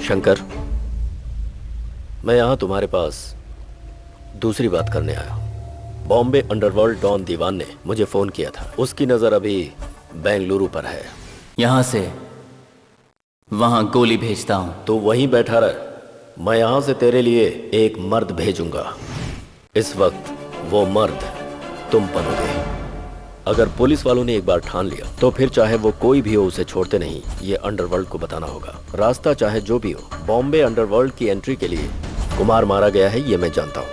शंकर, मैं यहाँ तुम्हारे पास दूसरी बात करने आया। बॉम्बे अंडरवर्ल्ड डॉन दीवान ने मुझे फोन किया था। उसकी नजर अभी बेंगलुरु पर है। यहाँ से वहां गोली भेजता हूं। तो वहीं बैठा रह, मैं यहाँ से तेरे लिए एक मर्द भेजूंगा। इस वक्त वो मर्द तुम बनोगे। अगर पुलिस वालों ने एक बार ठान लिया तो फिर चाहे वो कोई भी हो उसे छोड़ते नहीं। ये अंडरवर्ल्ड को बताना होगा। रास्ता चाहे जो भी हो, बॉम्बे अंडरवर्ल्ड की एंट्री के लिए कुमार मारा गया है, ये मैं जानता हूँ।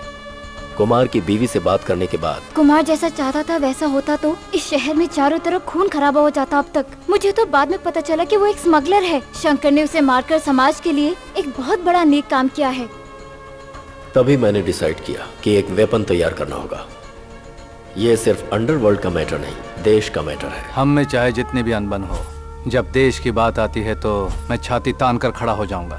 कुमार की बीवी से बात करने के बाद कुमार जैसा चाहता था वैसा होता तो इस शहर में चारों तरफ खून खराबा हो जाता अब तक। मुझे तो बाद में पता चला कि वो एक स्मगलर है। शंकर ने उसे मारकर समाज के लिए एक बहुत बड़ा नेक काम किया है। तभी मैंने डिसाइड किया कि एक वेपन तैयार करना होगा। ये सिर्फ अंडरवर्ल्ड का मैटर नहीं, देश का मैटर है। हम में चाहे जितनी भी अनबन हो, जब देश की बात आती है तो मैं छाती तान कर खड़ा हो जाऊंगा।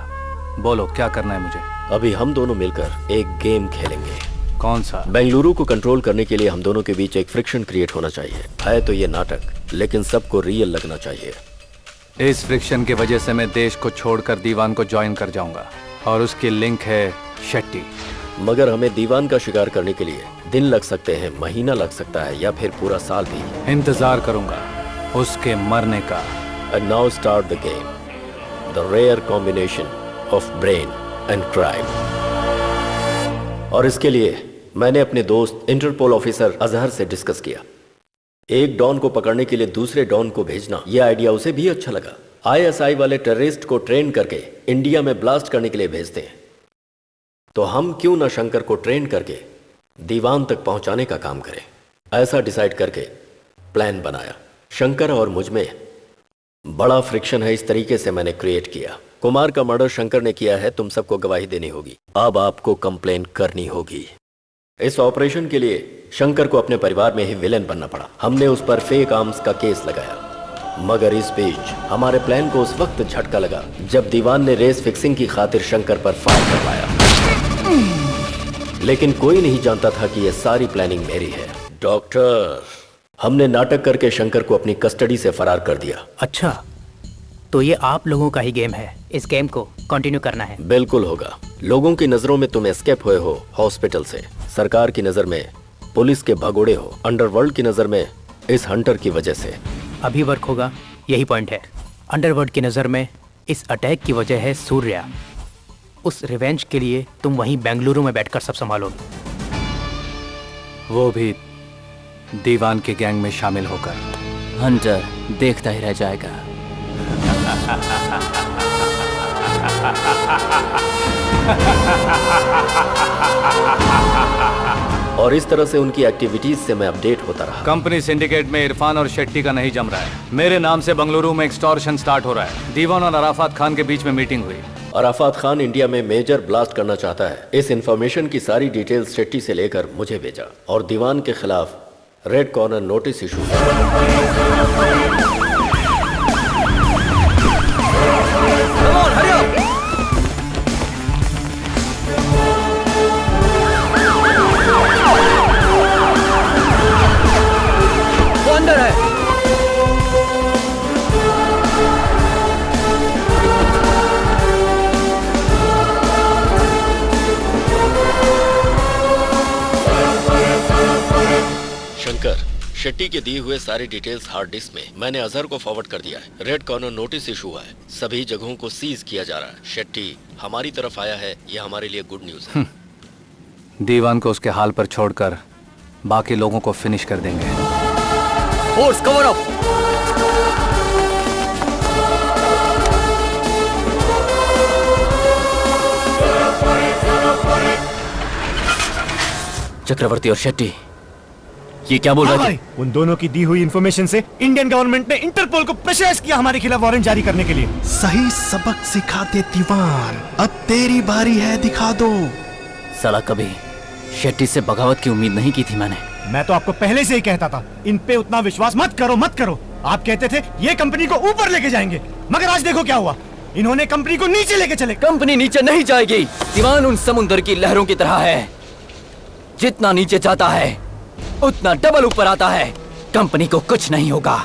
बोलो क्या करना है मुझे? अभी हम दोनों मिलकर एक गेम खेलेंगे। कौन सा? बेंगलुरु को कंट्रोल करने के लिए हम दोनों के बीच एक फ्रिक्शन क्रिएट होना चाहिए। है तो ये नाटक, लेकिन सबको रियल लगना चाहिए। इस फ्रिक्शन की वजह से मैं देश को छोड़कर दीवान को ज्वाइन कर जाऊंगा और उसकी लिंक है शेट्टी। मगर हमें दीवान का शिकार करने के लिए दिन लग सकते हैं, महीना लग सकता है, या फिर पूरा साल भी। इंतजार करूंगा उसके मरने का। And now start the game. The rare combination of brain and crime. और इसके लिए मैंने अपने दोस्त इंटरपोल ऑफिसर अजहर से डिस्कस किया। एक डॉन को पकड़ने के लिए दूसरे डॉन को भेजना, यह आइडिया उसे भी अच्छा लगा। आईएसआई वाले टेररिस्ट को ट्रेन करके इंडिया में ब्लास्ट करने के लिए भेजते हैं, तो हम क्यों ना शंकर को ट्रेन करके दीवान तक पहुंचाने का काम करें। ऐसा डिसाइड करके प्लान बनाया। शंकर और मुझ में बड़ा फ्रिक्शन है, इस तरीके से मैंने क्रिएट किया। कुमार का मर्डर शंकर ने किया है, तुम सबको गवाही देनी होगी। अब आपको कंप्लेन करनी होगी। इस ऑपरेशन के लिए शंकर को अपने परिवार में ही विलेन बनना पड़ा। हमने उस पर फेक आर्म्स का केस लगाया। मगर इस बीच हमारे प्लान को उस वक्त झटका लगा जब दीवान ने रेस फिक्सिंग की खातिर शंकर पर फायर करवाया। लेकिन कोई नहीं जानता था कि यह सारी प्लानिंग मेरी है। डॉक्टर, हमने नाटक करके शंकर को अपनी कस्टडी से फरार कर दिया। अच्छा, तो ये आप लोगों का ही गेम है। इस गेम को कंटिन्यू करना है। बिल्कुल होगा। लोगों की नजरों में तुम एस्केप हुए हो हॉस्पिटल से, सरकार की नजर में पुलिस के भगोड़े हो, अंडरवर्ल्ड की नजर में इस हंटर की वजह से। अभी वर्क होगा, यही पॉइंट है। अंडरवर्ल्ड की नज़र में इस अटैक की वजह है सूर्या। उस रिवेंज के लिए तुम वहीं बेंगलुरु में बैठकर सब संभालोगे, वो भी दीवान के गैंग में शामिल होकर। हंटर देखता ही रह जाएगा। और इस तरह से उनकी एक्टिविटीज से मैं अपडेट होता रहा। कंपनी सिंडिकेट में इरफान और शेट्टी का नहीं जम रहा है। मेरे नाम से बंगलुरु में एक्सटॉर्शन स्टार्ट हो रहा है। दीवान और अराफात खान के बीच में मीटिंग हुई। अराफात खान इंडिया में मेजर ब्लास्ट करना चाहता है। इस इंफॉर्मेशन की सारी डिटेल्स शेट्टी से लेकर मुझे भेजा और दीवान के खिलाफ रेड कॉर्नर नोटिस इशू। वो अंदर है। शंकर, शेट्टी के दिए हुए सारे डिटेल्स हार्ड डिस्क में मैंने अजहर को फॉरवर्ड कर दिया है। रेड कॉर्नर नोटिस इशू हुआ है, सभी जगहों को सीज किया जा रहा है। शेट्टी हमारी तरफ आया है, यह हमारे लिए गुड न्यूज है। दीवान को उसके हाल पर छोड़कर बाकी लोगों को फिनिश कर देंगे। Force cover up. चक्रवर्ती और शेट्टी, ये क्या बोल रहे थे? उन दोनों की दी हुई इंफॉर्मेशन से इंडियन गवर्नमेंट ने इंटरपोल को प्रेशराइज किया हमारे खिलाफ वारंट जारी करने के लिए। सही सबक सिखा दे दीवान, अब तेरी बारी है, दिखा दो। साला कभी शेट्टी से बगावत की उम्मीद नहीं की थी मैंने। मैं तो आपको पहले से ही कहता था, इन पे उतना विश्वास मत करो मत करो। आप कहते थे ये कंपनी को ऊपर लेके जाएंगे, मगर आज देखो क्या हुआ। इन्होंने कंपनी को नीचे लेके चले। कंपनी नीचे नहीं जाएगी। दीवान उन समुद्र की लहरों की तरह है, जितना नीचे जाता है उतना डबल ऊपर आता है। कंपनी को कुछ नहीं होगा।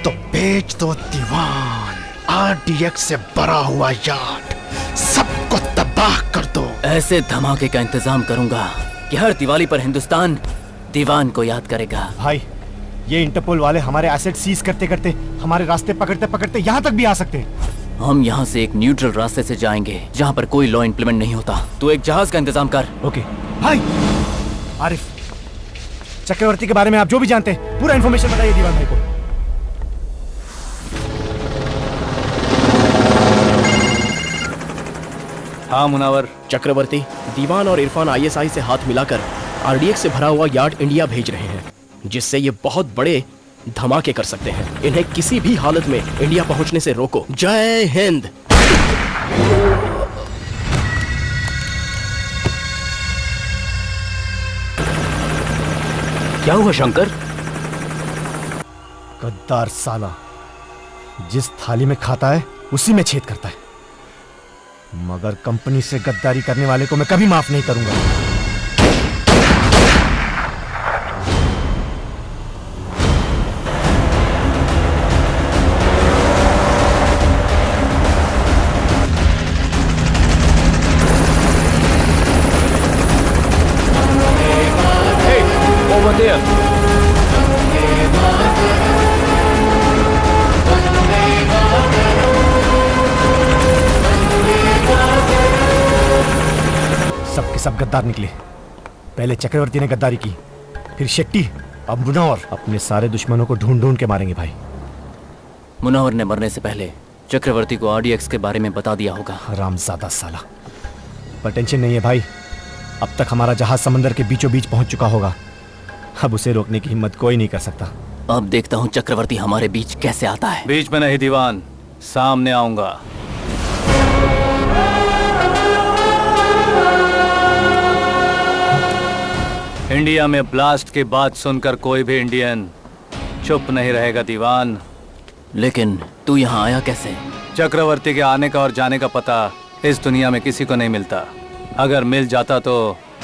तो बेच दो दीवान, आरडीएक्स से भरा हुआ यार्ड, सब तबाह कर दो। ऐसे धमाके का इंतजाम करूंगा कि हर दिवाली पर हिंदुस्तान दीवान को याद करेगा। भाई, ये इंटरपोल वाले हमारे एसेट सीज करते करते हमारे रास्ते पकड़ते पकड़ते यहाँ तक भी आ सकते हैं। हम यहाँ से एक न्यूट्रल रास्ते से जाएंगे जहाँ पर कोई लॉ इम्प्लीमेंट नहीं होता। तू एक जहाज का इंतजाम कर। ओके भाई। आरिफ, चक्रवर्ती के बारे में आप जो भी जानते हैं पूरा इन्फॉर्मेशन बताइए दीवान भाई को। हाँ मुनावर। चक्रवर्ती, दीवान और इरफान आईएसआई से हाथ मिलाकर आरडीएक्स से भरा हुआ यार्ड इंडिया भेज रहे हैं, जिससे ये बहुत बड़े धमाके कर सकते हैं। इन्हें किसी भी हालत में इंडिया पहुंचने से रोको। जय हिंद। क्या हुआ शंकर? गद्दार साला, जिस थाली में खाता है उसी में छेद करता है। मगर कंपनी से गद्दारी करने वाले को मैं कभी माफ नहीं करूंगा। Over there. सबके सब गद्दार निकले। पहले चक्रवर्ती ने गद्दारी की, फिर शेट्टी, अब मुनव्वर। अपने सारे दुश्मनों को ढूंढ ढूंढ के मारेंगे भाई। मुनव्वर ने मरने से पहले चक्रवर्ती को आरडीएक्स के बारे में बता दिया होगा। हरामजादा साला। पर टेंशन नहीं है भाई, अब तक हमारा जहाज समंदर के बीचों बीच पहुंच चुका होगा। अब उसे रोकने की हिम्मत कोई नहीं कर सकता। अब देखता हूँ चक्रवर्ती हमारे बीच कैसे आता है। बीच में नहीं दीवान, सामने आऊंगा। इंडिया में ब्लास्ट की बात सुनकर कोई भी इंडियन चुप नहीं रहेगा दीवान। लेकिन तू यहाँ आया कैसे? चक्रवर्ती के आने का और जाने का पता इस दुनिया में किसी को नहीं मिलता। अगर मिल जाता तो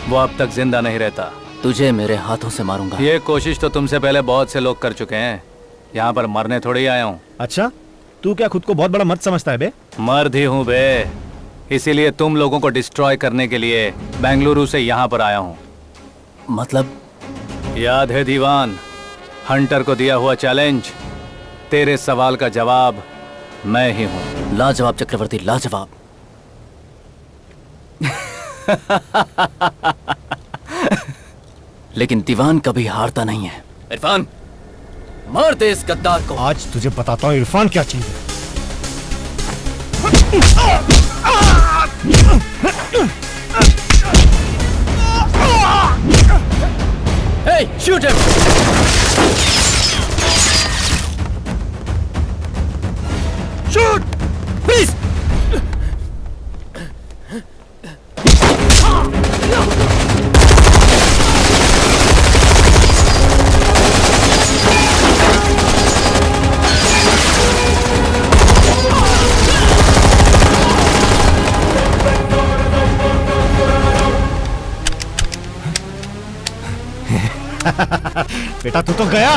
वो अब तक जिंदा नहीं रहता। तुझे मेरे हाथों से मारूंगा। ये कोशिश तो तुमसे पहले बहुत से लोग कर चुके हैं। यहाँ पर मरने थोड़ी आया हूँ। अच्छा, तू क्या खुद को बहुत बड़ा मर्द समझता है बे? मर्द ही हूँ बे, इसीलिए तुम लोगों को डिस्ट्रॉय करने के लिए बेंगलुरु से यहाँ पर आया हूँ। मतलब? याद है दीवान, हंटर को दिया हुआ चैलेंज? तेरे सवाल का जवाब मैं ही हूँ। लाजवाब चक्रवर्ती, लाजवाब। लेकिन दीवान कभी हारता नहीं है। इरफान, मार दे इस गद्दार को। आज तुझे बताता हूँ इरफान क्या चीज है। Hey, shoot him! Shoot! Please! बेटा तू तो गया।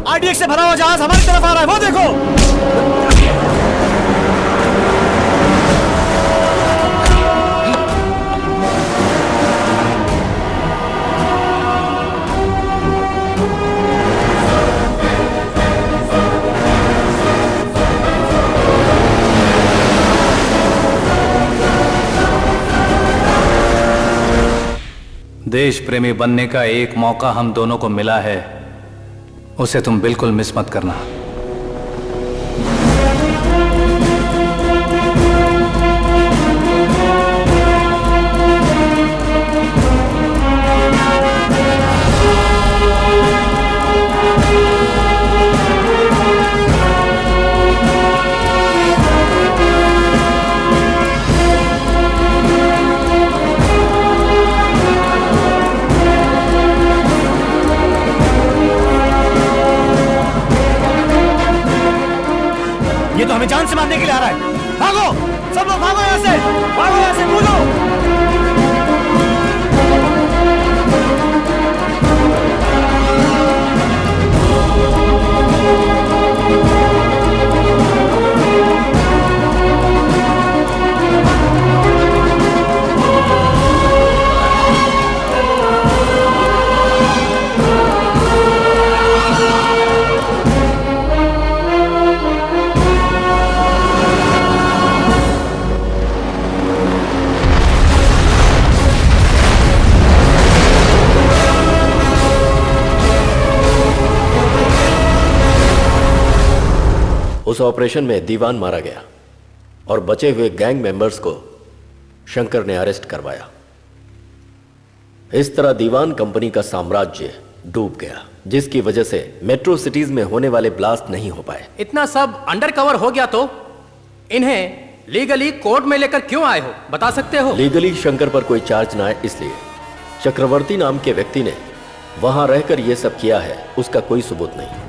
आरडीएक्स से भरा हुआ जहाज हमारी तरफ आ रहा है, वो देखो। देश प्रेमी बनने का एक मौका हम दोनों को मिला है, उसे तुम बिल्कुल मिस मत करना। ये तो हमें जान से मारने के लिए आ रहा है। भागो सब लोग, भागो यहाँ से, भागो यहाँ से, कूदो। उस ऑपरेशन में दीवान मारा गया और बचे हुए गैंग मेंबर्स को शंकर ने अरेस्ट करवाया। इस तरह दीवान कंपनी का साम्राज्य डूब गया, जिसकी वजह से मेट्रो सिटीज में होने वाले ब्लास्ट नहीं हो पाए। इतना सब अंडर कवर हो गया तो इन्हें लीगली कोर्ट में लेकर क्यों आए हो, बता सकते हो? लीगली शंकर पर कोई चार्ज ना आए इसलिए। चक्रवर्ती नाम के व्यक्ति ने वहां रहकर यह सब किया है, उसका कोई सबूत नहीं।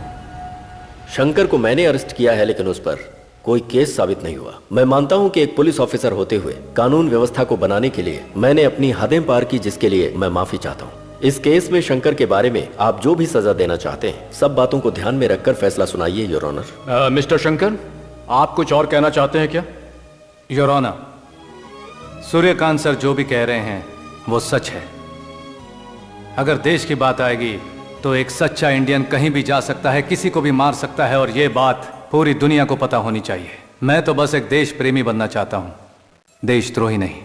शंकर को मैंने अरेस्ट किया है, लेकिन उस पर कोई केस साबित नहीं हुआ। मैं मानता हूं कि एक पुलिस ऑफिसर होते हुए कानून व्यवस्था को बनाने के लिए मैंने अपनी हदें पार की, जिसके लिए मैं माफी चाहता हूं। इस केस में शंकर के बारे में आप जो भी सजा देना चाहते हैं, सब बातों को ध्यान में रखकर फैसला सुनाइए, योर ऑनर। मिस्टर शंकर, आप कुछ और कहना चाहते हैं क्या? योर ऑनर, सूर्यकांत सर जो भी कह रहे हैं वो सच है। अगर देश की बात आएगी तो एक सच्चा इंडियन कहीं भी जा सकता है, किसी को भी मार सकता है, और ये बात पूरी दुनिया को पता होनी चाहिए। मैं तो बस एक देश प्रेमी बनना चाहता हूं, देशद्रोही नहीं।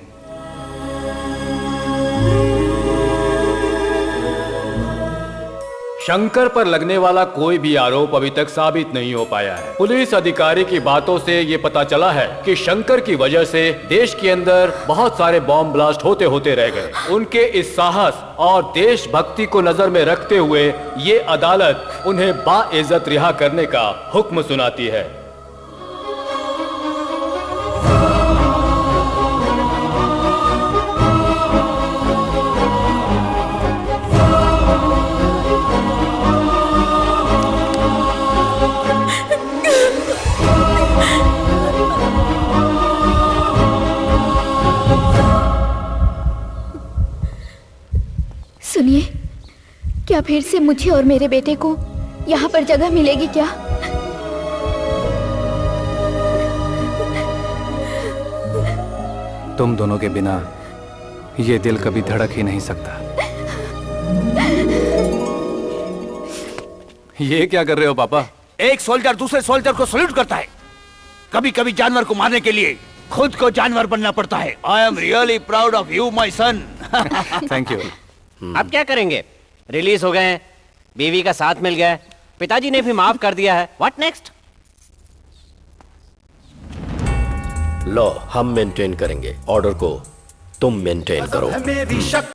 शंकर पर लगने वाला कोई भी आरोप अभी तक साबित नहीं हो पाया है। पुलिस अधिकारी की बातों से ये पता चला है कि शंकर की वजह से देश के अंदर बहुत सारे बॉम्ब ब्लास्ट होते होते रह गए। उनके इस साहस और देशभक्ति को नजर में रखते हुए ये अदालत उन्हें बाइज्जत रिहा करने का हुक्म सुनाती है। सुनिए, क्या फिर से मुझे और मेरे बेटे को यहाँ पर जगह मिलेगी क्या? तुम दोनों के बिना ये दिल कभी धड़क ही नहीं सकता। ये क्या कर रहे हो पापा? एक सोल्जर दूसरे सोल्जर को सल्यूट करता है। कभी कभी जानवर को मारने के लिए खुद को जानवर बनना पड़ता है। I am really proud of you my son. Thank you. अब क्या करेंगे? रिलीज हो गए हैं, बीवी का साथ मिल गया, पिताजी ने भी माफ कर दिया है। What next? लॉ हम मेंटेन करेंगे, ऑर्डर को तुम मेंटेन करो।